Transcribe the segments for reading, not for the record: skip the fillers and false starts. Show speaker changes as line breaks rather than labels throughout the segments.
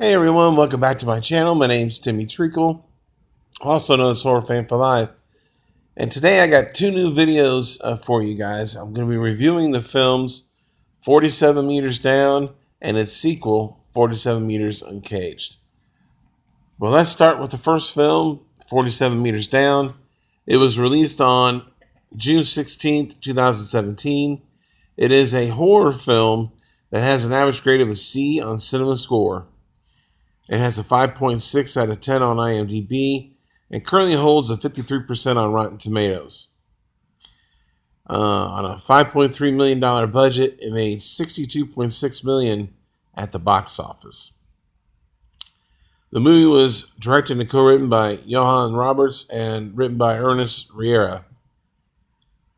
Hey everyone, welcome back to my channel. My name's Timmy Treacle, also known as Horror Fan for Life. And today I got two new videos for you guys. I'm going to be reviewing the films 47 Meters Down and its sequel, 47 Meters Uncaged. Well, let's start with the first film, 47 Meters Down. It was released on June 16th, 2017. It is a horror film that has an average grade of a C on Cinema Score. It has a 5.6 out of 10 on IMDb and currently holds a 53% on Rotten Tomatoes. On a $5.3 million budget, it made $62.6 million at the box office. The movie was directed and co-written by Johan Roberts and written by Ernest Riera.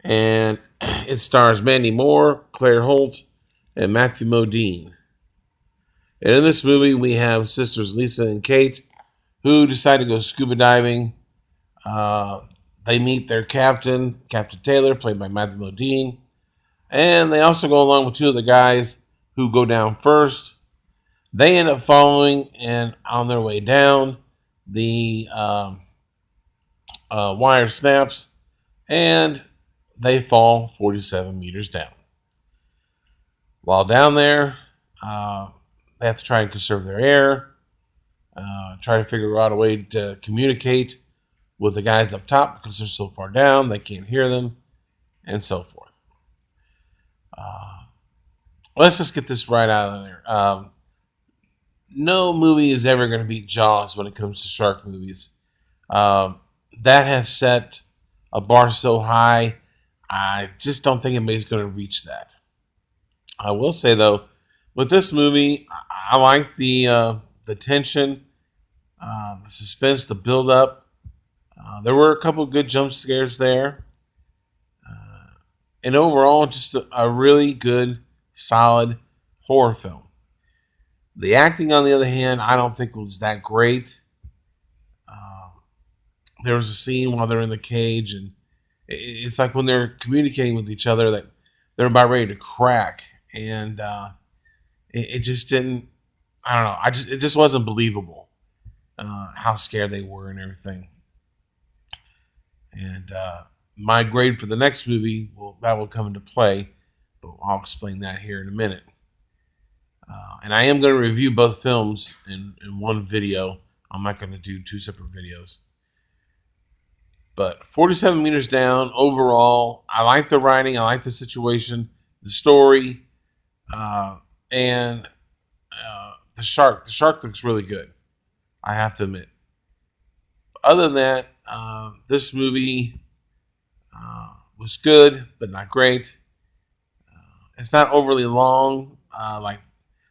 And it stars Mandy Moore, Claire Holt, and Matthew Modine. And in this movie, we have sisters Lisa and Kate, who decide to go scuba diving. They meet their captain, Captain Taylor, played by Matthew Modine. And they also go along with two of the guys who go down first. They end up following, and on their way down, the wire snaps, and they fall 47 meters down. While down there, they have to try and conserve their air, try to figure out a way to communicate with the guys up top because they're so far down, they can't hear them, and so forth. Let's just get this right out of there. No movie is ever going to beat Jaws when it comes to shark movies. That has set a bar so high, I just don't think anybody's going to reach that. I will say, though, with this movie, I like the tension, the suspense, the build-up. There were a couple good jump scares there. And overall, just a really good, solid horror film. The acting, on the other hand, I don't think was that great. There was a scene while they're in the cage, and it's like when they're communicating with each other that they're about ready to crack. And it just didn't, I don't know, it just wasn't believable how scared they were and everything. And my grade for the next movie, that will come into play, but I'll explain that here in a minute. And I am going to review both films in one video. I'm not going to do two separate videos. But 47 Meters Down, overall, I like the writing, I like the situation, the story, and the shark. The shark looks really good, I have to admit. Other than that, this movie was good, but not great. It's not overly long.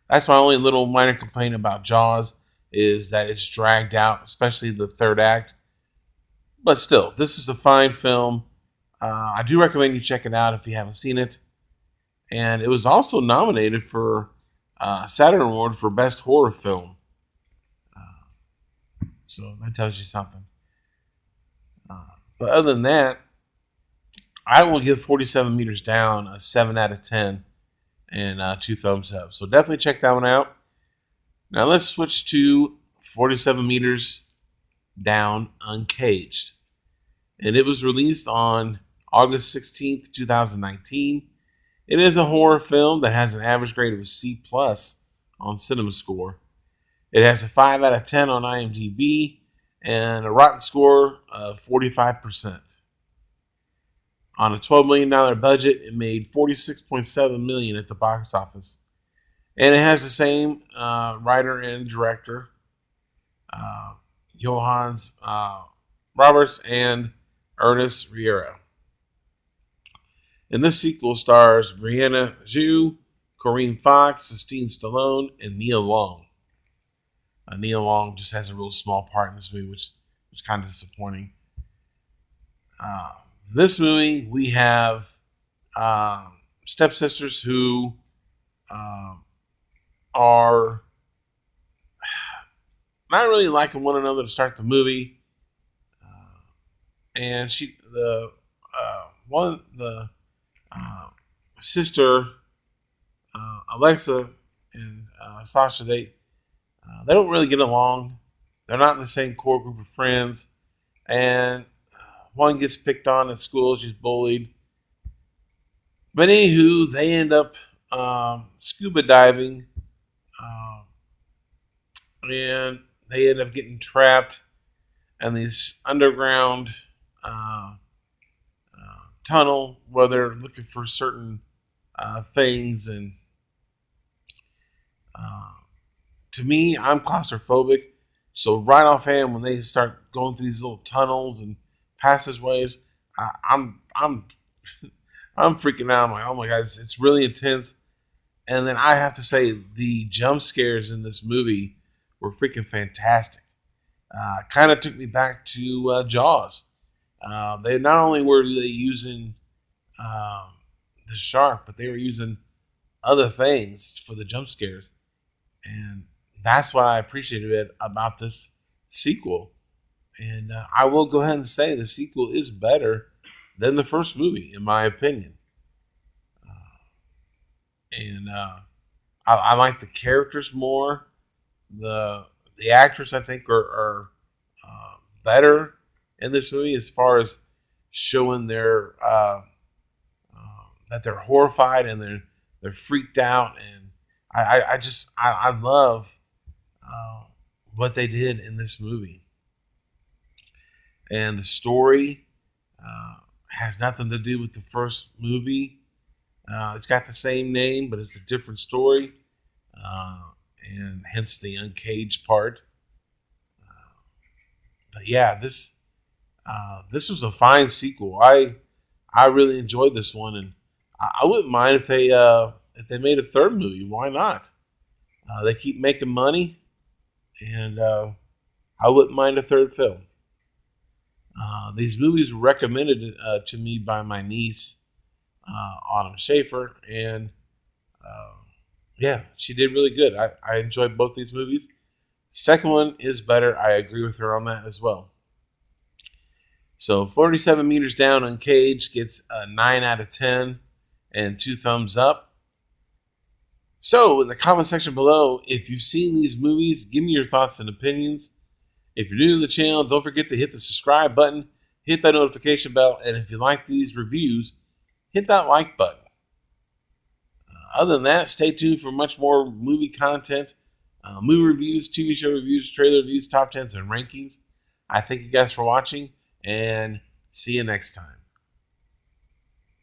That's my only little minor complaint about Jaws, is that it's dragged out, especially the third act. But still, this is a fine film. I do recommend you check it out if you haven't seen it. And it was also nominated for Saturn Award for Best Horror Film. So that tells you something. But other than that, I will give 47 Meters Down a 7 out of 10 and 2 thumbs up. So definitely check that one out. Now let's switch to 47 Meters Down Uncaged. And it was released on August 16th, 2019. It is a horror film that has an average grade of a C+ on Cinema Score. It has a 5 out of 10 on IMDb and a Rotten Score of 45%. On a $12 million budget, it made $46.7 million at the box office. And it has the same writer and director, Johan Roberts and Ernest Riera. And this sequel stars Brianna Zhu, Corinne Fox, Sistine Stallone, and Nia Long. Nia Long just has a real small part in this movie, which was kind of disappointing. This movie, we have stepsisters who are not really liking one another to start the movie. And the sister, Alexa and Sasha, They don't really get along. They're not in the same core group of friends, and one gets picked on at school, she's bullied. But anywho, they end up scuba diving, uh, and they end up getting trapped in this underground uh, tunnel where they're looking for certain things. And uh, to me, I'm claustrophobic, so right offhand when they start going through these little tunnels and passageways, I'm I'm freaking out. I'm like, oh my god, it's really intense. And then I have to say, the jump scares in this movie were freaking fantastic. Kind of took me back to Jaws. They not only were they using um, the shark, but they were using other things for the jump scares, and that's what I appreciated it about this sequel. And I will go ahead and say the sequel is better than the first movie, in my opinion. And I like the characters more. The actors, I think, are better in this movie as far as showing their that they're horrified and they're freaked out. And I love uh, what they did in this movie. And the story has nothing to do with the first movie. It's got the same name, but it's a different story, uh, and hence the Uncaged part. But yeah, this was a fine sequel. I really enjoyed this one, and I wouldn't mind if they made a third movie. Why not? They keep making money, and I wouldn't mind a third film. These movies were recommended to me by my niece, Autumn Schaefer, and uh, yeah, she did really good. I enjoyed both these movies. Second one is better. I agree with her on that as well. So 47 meters down, Uncaged gets a 9 out of 10 and 2 thumbs up. So in the comment section below, if you've seen these movies, give me your thoughts and opinions. If you're new to the channel, don't forget to hit the subscribe button, hit that notification bell, and if you like these reviews, hit that like button. Other than that, stay tuned for much more movie content, movie reviews, TV show reviews, trailer reviews, top 10s, and rankings. I thank you guys for watching, and see you next time.